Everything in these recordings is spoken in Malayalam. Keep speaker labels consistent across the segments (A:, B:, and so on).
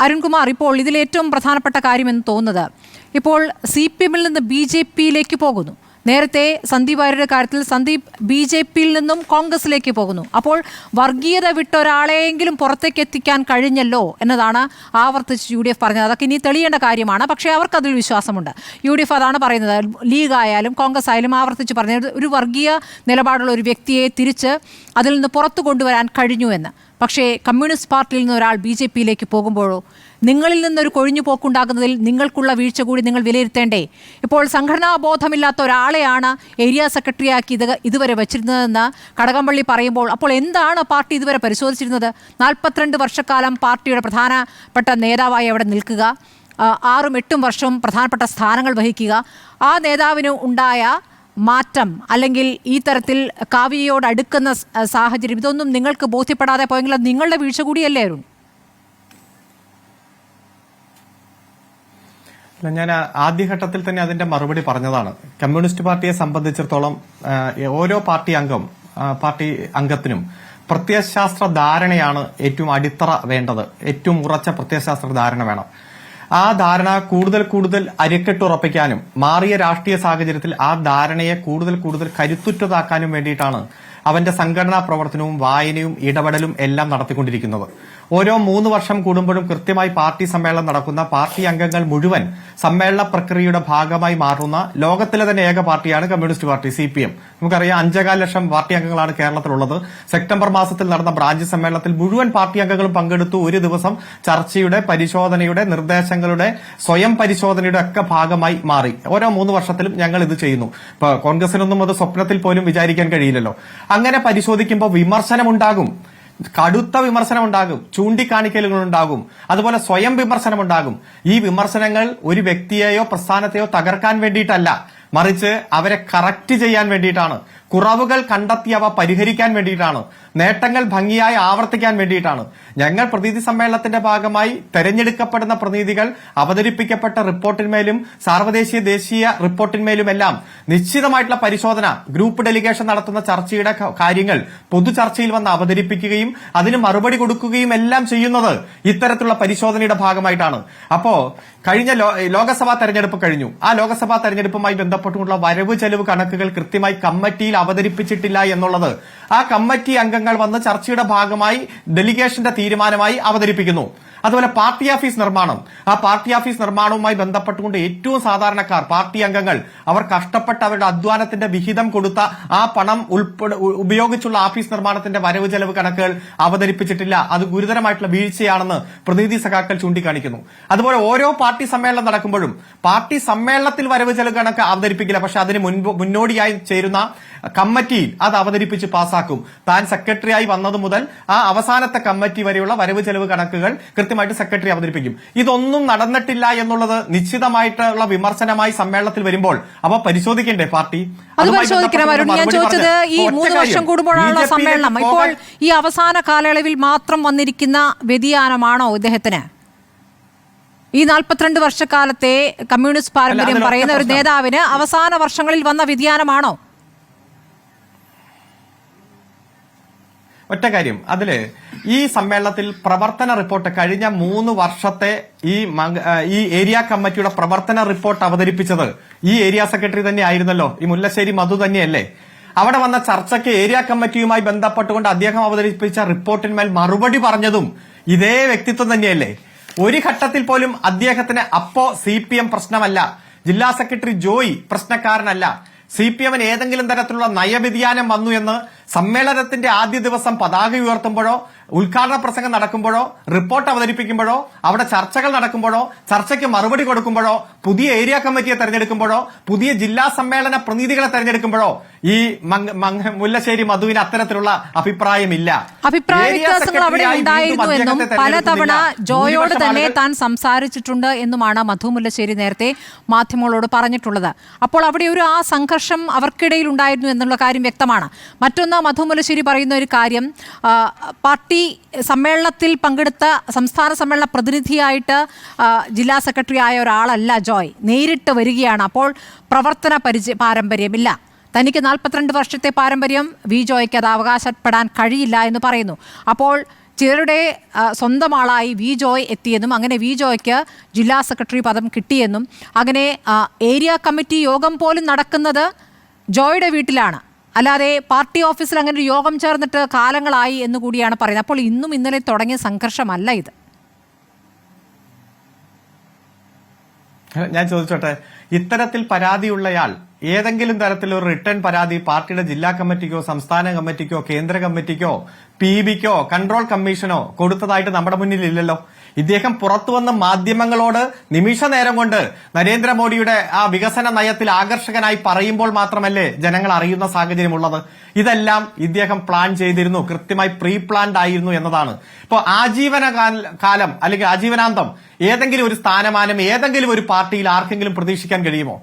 A: അരുൺകുമാർ, ഇപ്പോൾ ഇതിലേറ്റവും പ്രധാനപ്പെട്ട കാര്യമെന്ന് തോന്നുന്നത് ഇപ്പോൾ CPM-ൽ നിന്ന് BJP-യിലേക്ക് പോകുന്നു. നേരത്തെ സന്ദീപ് വാര്യരുടെ കാര്യത്തിൽ സന്ദീപ് BJP-യിൽ നിന്നും കോൺഗ്രസിലേക്ക് പോകുന്നു. അപ്പോൾ വർഗീയത വിട്ട ഒരാളെയെങ്കിലും പുറത്തേക്ക് എത്തിക്കാൻ കഴിഞ്ഞല്ലോ എന്നതാണ് ആവർത്തിച്ച് UDF പറഞ്ഞത്. അതൊക്കെ ഇനി തെളിയേണ്ട കാര്യമാണ്. പക്ഷേ അവർക്കതിൽ വിശ്വാസമുണ്ട്. UDF അതാണ് പറയുന്നത്. ലീഗ് ആയാലും കോൺഗ്രസ് ആയാലും ആവർത്തിച്ച് പറഞ്ഞത് ഒരു വർഗീയ നിലപാടുള്ള ഒരു വ്യക്തിയെ തിരിച്ച് അതിൽ നിന്ന് പുറത്തു കൊണ്ടുവരാൻ കഴിഞ്ഞു എന്ന്. പക്ഷേ കമ്മ്യൂണിസ്റ്റ് പാർട്ടിയിൽ നിന്ന് ഒരാൾ BJP-യിലേക്ക് പോകുമ്പോഴോ നിങ്ങളിൽ നിന്നൊരു കൊഴിഞ്ഞു പോക്കുണ്ടാകുന്നതിൽ നിങ്ങൾക്കുള്ള വീഴ്ച കൂടി നിങ്ങൾ വിലയിരുത്തേണ്ടേ? ഇപ്പോൾ സംഘടനാ ബോധമില്ലാത്ത ഒരാളെയാണ് ഏരിയ സെക്രട്ടറിയാക്കി ഇതുവരെ വച്ചിരുന്നതെന്ന് കടകംപള്ളി പറയുമ്പോൾ അപ്പോൾ എന്താണ് പാർട്ടി ഇതുവരെ പരിശോധിച്ചിരുന്നത്? 42 വർഷക്കാലം പാർട്ടിയുടെ പ്രധാനപ്പെട്ട നേതാവായി അവിടെ നിൽക്കുക, 6-8 വർഷം പ്രധാനപ്പെട്ട സ്ഥാനങ്ങൾ വഹിക്കുക, ആ നേതാവിന് ഉണ്ടായ മാറ്റം അല്ലെങ്കിൽ ഈ തരത്തിൽ കാവ്യയോട് അടുക്കുന്ന സാഹചര്യം, ഇതൊന്നും നിങ്ങൾക്ക് ബോധ്യപ്പെടാതെ പോയെങ്കിൽ അത് നിങ്ങളുടെ വീഴ്ച കൂടിയല്ലേ അരുൺ?
B: ഞാൻ ആദ്യഘട്ടത്തിൽ തന്നെ അതിന്റെ മറുപടി പറഞ്ഞതാണ്. കമ്മ്യൂണിസ്റ്റ് പാർട്ടിയെ സംബന്ധിച്ചിടത്തോളം ഓരോ പാർട്ടി അംഗത്തിനും പ്രത്യയശാസ്ത്ര ധാരണയാണ് ഏറ്റവും അടിത്തറ വേണ്ടത്. ഏറ്റവും ഉറച്ച പ്രത്യയശാസ്ത്ര ധാരണ വേണം. ആ ധാരണ കൂടുതൽ അരക്കെട്ടുറപ്പിക്കാനും മാറിയ രാഷ്ട്രീയ സാഹചര്യത്തിൽ ആ ധാരണയെ കൂടുതൽ കരുത്തുറ്റതാക്കാനും വേണ്ടിയിട്ടാണ് അവന്റെ സംഘടനാ പ്രവർത്തനവും വായനയും ഇടപെടലും എല്ലാം നടത്തിക്കൊണ്ടിരിക്കുന്നത്. ഓരോ 3 വർഷം കൂടുമ്പോഴും കൃത്യമായി പാർട്ടി സമ്മേളനം നടക്കുന്ന പാർട്ടി അംഗങ്ങൾ മുഴുവൻ സമ്മേളന പ്രക്രിയയുടെ ഭാഗമായി മാറുന്ന ലോകത്തിലെ തന്നെ ഏക പാർട്ടിയാണ് കമ്മ്യൂണിസ്റ്റ് പാർട്ടി CPM. നമുക്കറിയാം 5.25 ലക്ഷം പാർട്ടി അംഗങ്ങളാണ് കേരളത്തിലുള്ളത്. സെപ്റ്റംബർ മാസത്തിൽ നടന്ന ബ്രാഞ്ച് സമ്മേളനത്തിൽ മുഴുവൻ പാർട്ടി അംഗങ്ങളും പങ്കെടുത്തു. ഒരു ദിവസം ചർച്ചയുടെ, പരിശോധനയുടെ, നിർദ്ദേശങ്ങളുടെ, സ്വയം പരിശോധനയുടെ ഒക്കെ ഭാഗമായി മാറി. ഓരോ 3 വർഷത്തിലും ഞങ്ങൾ ഇത് ചെയ്യുന്നു. ഇപ്പൊ കോൺഗ്രസിനൊന്നും അത് സ്വപ്നത്തിൽ പോലും വിചാരിക്കാൻ കഴിയില്ലല്ലോ. അങ്ങനെ പരിശോധിക്കുമ്പോൾ വിമർശനമുണ്ടാകും, കടുത്ത വിമർശനമുണ്ടാകും, ചൂണ്ടിക്കാണിക്കലുകളുണ്ടാകും, അതുപോലെ സ്വയം വിമർശനമുണ്ടാകും. ഈ വിമർശനങ്ങൾ ഒരു വ്യക്തിയെയോ പ്രസ്ഥാനത്തെയോ തകർക്കാൻ വേണ്ടിയിട്ടല്ല, മറിച്ച് അവരെ കറക്റ്റ് ചെയ്യാൻ വേണ്ടിയിട്ടാണ്, കുറവുകൾ കണ്ടെത്തി അവ പരിഹരിക്കാൻ വേണ്ടിയിട്ടാണ്, നേട്ടങ്ങൾ ഭംഗിയായി ആവർത്തിക്കാൻ വേണ്ടിയിട്ടാണ്. ഞങ്ങൾ പ്രതിനിധി സമ്മേളനത്തിന്റെ ഭാഗമായി തെരഞ്ഞെടുക്കപ്പെടുന്ന പ്രതിനിധികൾ അവതരിപ്പിക്കപ്പെട്ട റിപ്പോർട്ടിന്മേലും സാർവദേശീയ ദേശീയ റിപ്പോർട്ടിന്മേലുമെല്ലാം നിശ്ചിതമായിട്ടുള്ള പരിശോധന, ഗ്രൂപ്പ് ഡെലിഗേഷൻ നടത്തുന്ന ചർച്ചയുടെ കാര്യങ്ങൾ പൊതു ചർച്ചയിൽ വന്ന് അവതരിപ്പിക്കുകയും അതിന് മറുപടി കൊടുക്കുകയും എല്ലാം ചെയ്യുന്നത് ഇത്തരത്തിലുള്ള പരിശോധനയുടെ ഭാഗമായിട്ടാണ്. അപ്പോ കഴിഞ്ഞ ലോക്സഭാ തെരഞ്ഞെടുപ്പ് കഴിഞ്ഞു. ആ ലോക്സഭാ തെരഞ്ഞെടുപ്പുമായി ബന്ധപ്പെട്ടുകൊണ്ടുള്ള വരവ് ചെലവ് കണക്കുകൾ കൃത്യമായി കമ്മിറ്റിയിൽ അവതരിപ്പിച്ചിട്ടില്ല എന്നുള്ളത് ആ കമ്മിറ്റി അംഗങ്ങൾ വന്ന് ചർച്ചയുടെ ഭാഗമായി ഡെലിഗേഷന്റെ തീരുമാനമായി അവതരിപ്പിക്കുന്നു. അതുപോലെ പാർട്ടി ഓഫീസ് നിർമ്മാണം, ആ പാർട്ടി ഓഫീസ് നിർമ്മാണവുമായി ബന്ധപ്പെട്ടുകൊണ്ട് ഏറ്റവും സാധാരണക്കാർ, പാർട്ടി അംഗങ്ങൾ, അവർ കഷ്ടപ്പെട്ട് അവരുടെ അധ്വാനത്തിന്റെ വിഹിതം കൊടുത്ത ആ പണം ഉപയോഗിച്ചുള്ള ഓഫീസ് നിർമ്മാണത്തിന്റെ വരവ് ചെലവ് കണക്കുകൾ അവതരിപ്പിച്ചിട്ടില്ല. അത് ഗുരുതരമായിട്ടുള്ള വീഴ്ചയാണെന്ന് പ്രതിനിധി സഖാക്കൾ ചൂണ്ടിക്കാണിക്കുന്നു. അതുപോലെ ഓരോ പാർട്ടി സമ്മേളനം നടക്കുമ്പോഴും പാർട്ടി സമ്മേളനത്തിൽ വരവ് ചെലവ് കണക്ക് അവതരിപ്പിക്കില്ല, പക്ഷെ അതിന് മുന്നോടിയായി ചേരുന്ന കമ്മിറ്റിയിൽ അത് അവതരിപ്പിച്ച് പാസാക്കും. താൻ സെക്രട്ടറിയായി വന്നതു മുതൽ ആ അവസാനത്തെ കമ്മിറ്റി വരെയുള്ള വരവ് ചെലവ് കണക്കുകൾ കൃത്യമായിട്ട് സെക്രട്ടറി അവതരിപ്പിക്കും. ഇതൊന്നും നടന്നിട്ടില്ല എന്നുള്ളത് നിശ്ചിതമായിട്ടുള്ള വിമർശനമായി സമ്മേളനത്തിൽ വരുമ്പോൾ അവ പരിശോധിക്കേണ്ടേ പാർട്ടി?
A: അത് പരിശോധിക്കണം. ഞാൻ ചോദിച്ചത് ഈ 3 വർഷം കൂടുമ്പോഴാണല്ലോ സമ്മേളനം. ഇപ്പോൾ ഈ അവസാന കാലയളവിൽ മാത്രം വന്നിരിക്കുന്ന വ്യതിയാനമാണോ ഇദ്ദേഹത്തിന്? ഈ 42 വർഷക്കാലത്തെ കമ്മ്യൂണിസ്റ്റ് പാരമ്പര്യം പറയുന്ന ഒരു നേതാവിന് അവസാന വർഷങ്ങളിൽ വന്ന വ്യതിയാനമാണോ?
B: ഒറ്റ കാര്യം, അതില് ഈ സമ്മേളനത്തിൽ പ്രവർത്തന റിപ്പോർട്ട് കഴിഞ്ഞ 3 വർഷത്തെ ഈ ഏരിയ കമ്മിറ്റിയുടെ പ്രവർത്തന റിപ്പോർട്ട് അവതരിപ്പിച്ചത് ഈ ഏരിയ സെക്രട്ടറി തന്നെ ആയിരുന്നല്ലോ, ഈ മുല്ലശ്ശേരി മധു തന്നെയല്ലേ. അവിടെ വന്ന ചർച്ചയ്ക്ക് ഏരിയ കമ്മിറ്റിയുമായി ബന്ധപ്പെട്ടുകൊണ്ട് അദ്ദേഹം അവതരിപ്പിച്ച റിപ്പോർട്ടിന്മേൽ മറുപടി പറഞ്ഞതും ഇതേ വ്യക്തിത്വം തന്നെയല്ലേ. ഒരു ഘട്ടത്തിൽ പോലും അദ്ദേഹത്തിന് അപ്പോ CPM പ്രശ്നമല്ല, ജില്ലാ സെക്രട്ടറി ജോയ് പ്രശ്നക്കാരനല്ല, CPM-ന് ഏതെങ്കിലും തരത്തിലുള്ള നയവ്യതിയാനം വന്നു എന്ന് സമ്മേളനത്തിന്റെ ആദ്യ ദിവസം പതാക ഉയർത്തുമ്പോഴോ ഉദ്ഘാടന പ്രസംഗം നടക്കുമ്പോഴോ റിപ്പോർട്ട് അവതരിപ്പിക്കുമ്പോഴോ അവിടെ ചർച്ചകൾ നടക്കുമ്പോഴോ ചർച്ചയ്ക്ക് മറുപടി കൊടുക്കുമ്പോഴോ പുതിയ ഏരിയ കമ്മിറ്റിയെ തെരഞ്ഞെടുക്കുമ്പോഴോ പുതിയ ജില്ലാ സമ്മേളന പ്രതിനിധികളെ തെരഞ്ഞെടുക്കുമ്പോഴോ ഈ മുല്ലശ്ശേരി മധുവിന് അത്തരത്തിലുള്ള അഭിപ്രായമില്ല.
A: അഭിപ്രായ വ്യത്യാസങ്ങൾ അവിടെ ഉണ്ടായിരുന്നു എന്നും പലതവണ ജോയോട് തന്നെ താൻ സംസാരിച്ചിട്ടുണ്ട് എന്നുമാണ് മധു മുല്ലശ്ശേരി നേരത്തെ മാധ്യമങ്ങളോട് പറഞ്ഞിട്ടുള്ളത്. അപ്പോൾ അവിടെ ഒരു ആ സംഘർഷം അവർക്കിടയിൽ ഉണ്ടായിരുന്നു എന്നുള്ള കാര്യം വ്യക്തമാണ്. മറ്റൊന്ന്, മധു മുല്ലശ്ശേരി പറയുന്ന ഒരു കാര്യം, പാർട്ടി സമ്മേളനത്തിൽ പങ്കെടുത്ത സംസ്ഥാന സമ്മേളന പ്രതിനിധിയായിട്ട് ജില്ലാ സെക്രട്ടറി ആയ ഒരാളല്ല ജോയ്, നേരിട്ട് വരികയാണ്. അപ്പോൾ പ്രവർത്തന പാരമ്പര്യമില്ല. തനിക്ക് 42 വർഷത്തെ പാരമ്പര്യം ജോയ്ക്ക് അത് അവകാശപ്പെടാൻ കഴിയില്ല എന്ന് പറയുന്നു. അപ്പോൾ ചിലരുടെ സ്വന്തം ആളായി വി ജോയ് എത്തിയെന്നും അങ്ങനെ വി ജോയ്ക്ക് ജില്ലാ സെക്രട്ടറി പദം കിട്ടിയെന്നും അങ്ങനെ ഏരിയ കമ്മിറ്റി യോഗം പോലും നടക്കുന്നത് ജോയുടെ വീട്ടിലാണ്, അല്ലാതെ പാർട്ടി ഓഫീസിൽ അങ്ങനെ ഒരു യോഗം ചേർന്നിട്ട് കാലങ്ങളായി എന്ന് കൂടിയാണ് പറയുന്നത്. അപ്പോൾ ഇന്നും ഇന്നലെ തുടങ്ങിയ സംഘർഷമല്ല ഇത്.
B: ഞാൻ ചോദിച്ചോട്ടെ, ഇത്തരത്തിൽ പരാതിയുള്ളയാൾ ഏതെങ്കിലും തരത്തിലൊരു റിട്ടേൺ പരാതി പാർട്ടിയുടെ ജില്ലാ കമ്മിറ്റിക്കോ സംസ്ഥാന കമ്മിറ്റിക്കോ കേന്ദ്ര കമ്മിറ്റിക്കോ PBക്കോ കൺട്രോൾ കമ്മീഷനോ കൊടുത്തതായിട്ട് നമ്മുടെ മുന്നിൽ ഇല്ലല്ലോ. ഇദ്ദേഹം പുറത്തു വന്ന മാധ്യമങ്ങളോട് നിമിഷ നേരം കൊണ്ട് നരേന്ദ്രമോദിയുടെ ആ വികസന നയത്തിൽ ആകർഷകനായി പറയുമ്പോൾ മാത്രമല്ലേ ജനങ്ങൾ അറിയുന്ന സാഹചര്യമുള്ളത്. ഇതെല്ലാം ഇദ്ദേഹം പ്ലാൻ ചെയ്തിരുന്നു, കൃത്യമായി പ്രീ പ്ലാൻഡ് ആയിരുന്നു എന്നതാണ്. ഇപ്പോൾ കാലം അല്ലെങ്കിൽ ആജീവനാന്തം ഏതെങ്കിലും ഒരു സ്ഥാനമാനം ഏതെങ്കിലും ഒരു പാർട്ടിയിൽ ആർക്കെങ്കിലും പ്രതീക്ഷിക്കാൻ കഴിയുമോ?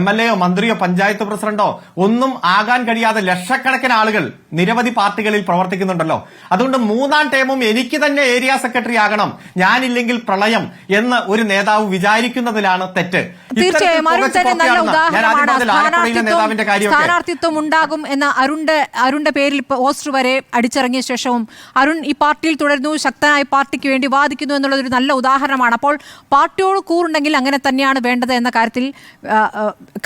B: MLAയോ മന്ത്രിയോ പഞ്ചായത്ത് പ്രസിഡന്റോ ഒന്നും ആകാൻ കഴിയാതെ ലക്ഷക്കണക്കിന് ആളുകൾ നിരവധി പാർട്ടികളിൽ പ്രവർത്തിക്കുന്നുണ്ടല്ലോ. അതുകൊണ്ട് 3ാം ടേമും എനിക്ക് തന്നെ ഏരിയ സെക്രട്ടറി ആകണം, ഞാനില്ലെങ്കിൽ പ്രളയം എന്ന് ഒരു നേതാവ് വിചാരിക്കുന്നതിലാണ് തെറ്റ്.
A: തീർച്ചയായും സ്ഥാനാർത്ഥിത്വം ഉണ്ടാകും എന്ന അരുണിന്റെ പേരിൽ പോസ്റ്റർ വരെ അടിച്ചിറങ്ങിയ ശേഷവും അരുൺ ഈ പാർട്ടിയിൽ തുടരുന്നു, ശക്തനായി പാർട്ടിക്ക് വേണ്ടി വാദിക്കുന്നു എന്നുള്ളതൊരു നല്ല ഉദാഹരണമാണ്. അപ്പോൾ പാർട്ടിയോട് കൂറുണ്ടെങ്കിൽ അങ്ങനെ തന്നെയാണ് വേണ്ടത് എന്ന കാര്യത്തിൽ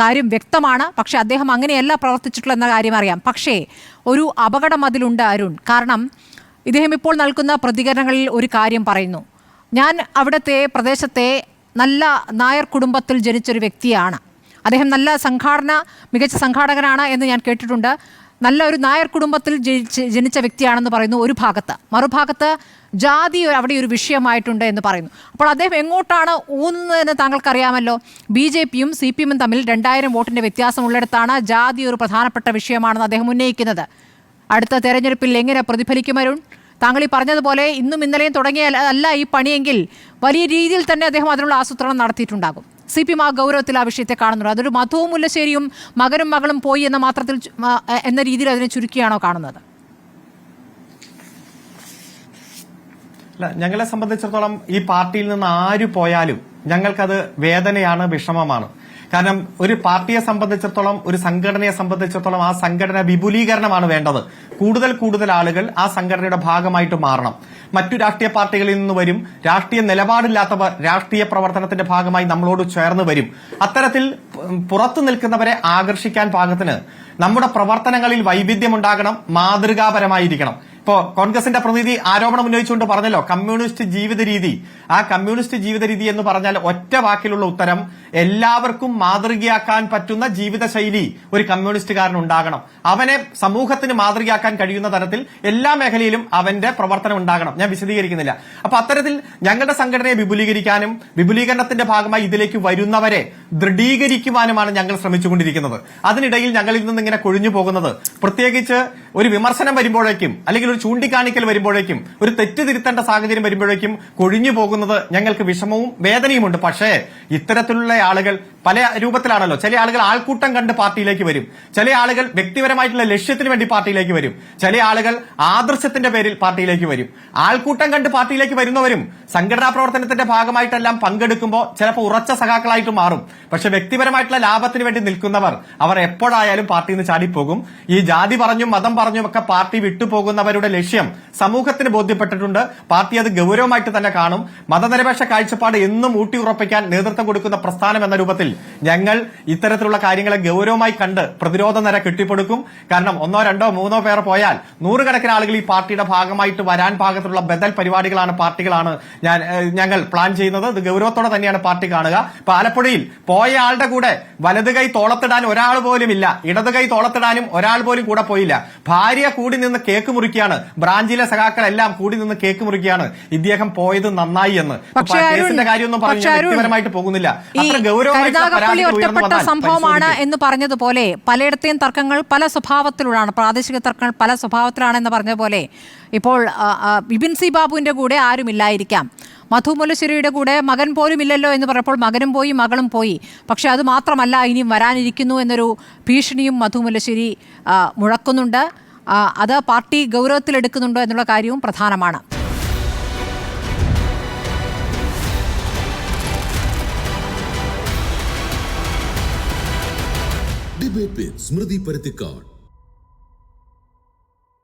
A: കാര്യം വ്യക്തമാണ്. പക്ഷെ അദ്ദേഹം അങ്ങനെയല്ല പ്രവർത്തിച്ചിട്ടുള്ള എന്ന കാര്യം അറിയാം. പക്ഷേ ഒരു അപകടം അതിലുണ്ട് അരുൺ. കാരണം ഇദ്ദേഹം ഇപ്പോൾ നൽകുന്ന പ്രതികരണങ്ങളിൽ ഒരു കാര്യം പറയുന്നു, ഞാൻ അവിടുത്തെ പ്രദേശത്തെ നല്ല നായർ കുടുംബത്തിൽ ജനിച്ചൊരു വ്യക്തിയാണ്, അദ്ദേഹം നല്ല മികച്ച സംഘാടകനാണ് എന്ന് ഞാൻ കേട്ടിട്ടുണ്ട്, നല്ല ഒരു നായർ കുടുംബത്തിൽ ജനിച്ച വ്യക്തിയാണെന്ന് പറയുന്നു ഒരു ഭാഗത്ത്. മറുഭാഗത്ത് ജാതി അവിടെ ഒരു വിഷയമായിട്ടുണ്ട് എന്ന് പറയുന്നു. അപ്പോൾ അദ്ദേഹം എങ്ങോട്ടാണ് ഊന്നുന്നതെന്ന് താങ്കൾക്കറിയാമല്ലോ. BJPയും CPMും തമ്മിൽ 2000 വോട്ടിന്റെ വ്യത്യാസമുള്ളിടത്താണ് ജാതി ഒരു പ്രധാനപ്പെട്ട വിഷയമാണെന്ന് അദ്ദേഹം ഉന്നയിക്കുന്നത്. അടുത്ത തെരഞ്ഞെടുപ്പിൽ എങ്ങനെ പ്രതിഫലിക്കും അരുൺ? താങ്കൾ ഈ പറഞ്ഞതുപോലെ ഇന്നും ഇന്നലെയും തുടങ്ങിയ അല്ല ഈ പണിയെങ്കിൽ വലിയ രീതിയിൽ തന്നെ അദ്ദേഹം അതിനുള്ള ആസൂത്രണം നടത്തിയിട്ടുണ്ടാകും. CPM ആ ഗൗരവത്തിൽ ആ വിഷയത്തെ കാണുന്നുണ്ട്. അതൊരു മധുവും മുല്ലശ്ശേരിയും മകനും മകളും പോയി എന്ന രീതിയിൽ അതിനെ ചുരുക്കിയാണോ കാണുന്നത്?
B: അല്ല, ഞങ്ങളെ സംബന്ധിച്ചിടത്തോളം ഈ പാർട്ടിയിൽ നിന്ന് ആര് പോയാലും ഞങ്ങൾക്കത് വേദനയാണ്, വിഷമമാണ്. കാരണം ഒരു പാർട്ടിയെ സംബന്ധിച്ചിടത്തോളം, ഒരു സംഘടനയെ സംബന്ധിച്ചിടത്തോളം ആ സംഘടന വിപുലീകരണമാണ് വേണ്ടത്. കൂടുതൽ ആളുകൾ ആ സംഘടനയുടെ ഭാഗമായിട്ട് മാറണം. മറ്റു രാഷ്ട്രീയ പാർട്ടികളിൽ നിന്ന് വരും, രാഷ്ട്രീയ നിലപാടില്ലാത്തവർ രാഷ്ട്രീയ പ്രവർത്തനത്തിന്റെ ഭാഗമായി നമ്മളോട് ചേർന്ന് വരും. അത്തരത്തിൽ പുറത്തു നിൽക്കുന്നവരെ ആകർഷിക്കാൻ പാകത്തിന് നമ്മുടെ പ്രവർത്തനങ്ങളിൽ വൈവിധ്യമുണ്ടാകണം, മാതൃകാപരമായിരിക്കണം. ഇപ്പോ കോൺഗ്രസിന്റെ പ്രതിനിധി ആരോപണം ഉന്നയിച്ചുകൊണ്ട് പറഞ്ഞല്ലോ കമ്മ്യൂണിസ്റ്റ് ജീവിത രീതി. ആ കമ്മ്യൂണിസ്റ്റ് ജീവിത രീതി എന്ന് പറഞ്ഞാൽ ഒറ്റ വാക്കിലുള്ള ഉത്തരം, എല്ലാവർക്കും മാതൃകയാക്കാൻ പറ്റുന്ന ജീവിതശൈലി ഒരു കമ്മ്യൂണിസ്റ്റുകാരൻ ഉണ്ടാകണം. അവനെ സമൂഹത്തിന് മാതൃകയാക്കാൻ കഴിയുന്ന തരത്തിൽ എല്ലാ മേഖലയിലും അവന്റെ പ്രവർത്തനം ഉണ്ടാകണം. ഞാൻ വിശദീകരിക്കുന്നില്ല. അപ്പൊ അത്തരത്തിൽ ഞങ്ങളുടെ സംഘടനയെ വിപുലീകരിക്കാനും വിപുലീകരണത്തിന്റെ ഭാഗമായി ഇതിലേക്ക് വരുന്നവരെ ദൃഢീകരിക്കുവാനുമാണ് ഞങ്ങൾ ശ്രമിച്ചുകൊണ്ടിരിക്കുന്നത്. അതിനിടയിൽ ഞങ്ങളിൽ നിന്ന് ഇങ്ങനെ കൊഴിഞ്ഞു പോകുന്നത്, പ്രത്യേകിച്ച് ഒരു വിമർശനം വരുമ്പോഴേക്കും അല്ലെങ്കിൽ ഒരു ചൂണ്ടിക്കാണിക്കൽ വരുമ്പോഴേക്കും, ഒരു തെറ്റ് തിരുത്തേണ്ട സാഹചര്യം വരുമ്പോഴേക്കും കൊഴിഞ്ഞു പോകുന്നത് ഞങ്ങൾക്ക് വിഷമവും വേദനയുമുണ്ട്. പക്ഷേ ഇത്തരത്തിലുള്ള ആളുകൾ പല രൂപത്തിലാണല്ലോ. ചില ആളുകൾ ആൾക്കൂട്ടം കണ്ട് പാർട്ടിയിലേക്ക് വരും, ചില ആളുകൾ വ്യക്തിപരമായിട്ടുള്ള ലക്ഷ്യത്തിന് വേണ്ടി പാർട്ടിയിലേക്ക് വരും, ചില ആളുകൾ ആദർശത്തിന്റെ പേരിൽ പാർട്ടിയിലേക്ക് വരും. ആൾക്കൂട്ടം കണ്ട് പാർട്ടിയിലേക്ക് വരുന്നവരും സംഘടനാ പ്രവർത്തനത്തിന്റെ ഭാഗമായിട്ടെല്ലാം പങ്കെടുക്കുമ്പോൾ ചിലപ്പോൾ ഉറച്ച സഖാക്കളായിട്ട് മാറും. പക്ഷെ വ്യക്തിപരമായിട്ടുള്ള ലാഭത്തിന് വേണ്ടി നിൽക്കുന്നവർ അവർ എപ്പോഴായാലും പാർട്ടിയിൽ നിന്ന് ചാടിപ്പോകും. ഈ ജാതി പറഞ്ഞും മതം പറഞ്ഞും ഒക്കെ പാർട്ടി വിട്ടുപോകുന്നവരുടെ ലക്ഷ്യം സമൂഹത്തിന് ബോധ്യപ്പെട്ടിട്ടുണ്ട്. പാർട്ടി അത് ഗൗരവമായിട്ട് തന്നെ കാണും. മതനിരപേക്ഷ കാഴ്ചപ്പാട് എന്നും ഊട്ടിയുറപ്പിക്കാൻ നേതൃത്വം കൊടുക്കുന്ന പ്രസ്ഥാനം എന്ന രൂപത്തിൽ ഞങ്ങൾ ഇത്തരത്തിലുള്ള കാര്യങ്ങളെ ഗൗരവമായി കണ്ട് പ്രതിരോധ നിര കെട്ടിപ്പടുക്കും. കാരണം 1, 2, 3 പേർ പോയാൽ നൂറുകണക്കിന് ആളുകൾ ഈ പാർട്ടിയുടെ ഭാഗമായിട്ട് വരാൻ പാകത്തിലുള്ള ബദൽ പരിപാടികളാണ്, പാർട്ടികളാണ് ഞങ്ങൾ പ്ലാൻ ചെയ്യുന്നത്. ഇത് ഗൗരവത്തോടെ തന്നെയാണ് പാർട്ടി കാണുക. ഇപ്പൊ ആലപ്പുഴയിൽ പോയ ആളുടെ കൂടെ വലത് കൈ തോളത്തിടാൻ ഒരാൾ പോലും ഇല്ല, ഇടത് കൈ തോളത്തിടാനും ഒരാൾ പോലും കൂടെ പോയില്ല. ഭാര്യ കൂടി നിന്ന് കേക്ക് മുറിക്കുകയാണ്, ബ്രാഞ്ചിലെ സഖാക്കളെല്ലാം കൂടി നിന്ന് കേക്ക് മുറിക്കുകയാണ്. ഇദ്ദേഹം പോയത് നന്നായി എന്ന്. കേസിന്റെ കാര്യമൊന്നും പറഞ്ഞു വ്യക്തിപരമായിട്ട് പോകുന്നില്ല. അത്ര ഗൗരവമായിട്ടുള്ള
A: ഒറ്റപ്പെട്ട സംഭവമാണ് എന്ന് പറഞ്ഞതുപോലെ പലയിടത്തെയും തർക്കങ്ങൾ പല സ്വഭാവത്തിലുള്ളതാണ്, പ്രാദേശിക തർക്കങ്ങൾ പല സ്വഭാവത്തിലാണ് എന്ന് പറഞ്ഞ പോലെ ഇപ്പോൾ ബിപിൻ സി ബാബുവിന്റെ കൂടെ ആരുമില്ലായിരിക്കാം, മധു മുല്ലശ്ശേരിയുടെ കൂടെ മകൻ പോലും ഇല്ലല്ലോ എന്ന് പറഞ്ഞപ്പോൾ മകനും പോയി മകളും പോയി. പക്ഷെ അത് മാത്രമല്ല, ഇനിയും വരാനിരിക്കുന്നു എന്നൊരു ഭീഷണിയും മധു മുല്ലശ്ശേരി മുഴക്കുന്നുണ്ട്. അത് പാർട്ടി ഗൗരവത്തിലെടുക്കുന്നുണ്ടോ എന്നുള്ള കാര്യവും പ്രധാനമാണ്.
C: ഡിബേറ്റ് വിത്ത് സ്മൃതി പരുത്തിക്കാട്.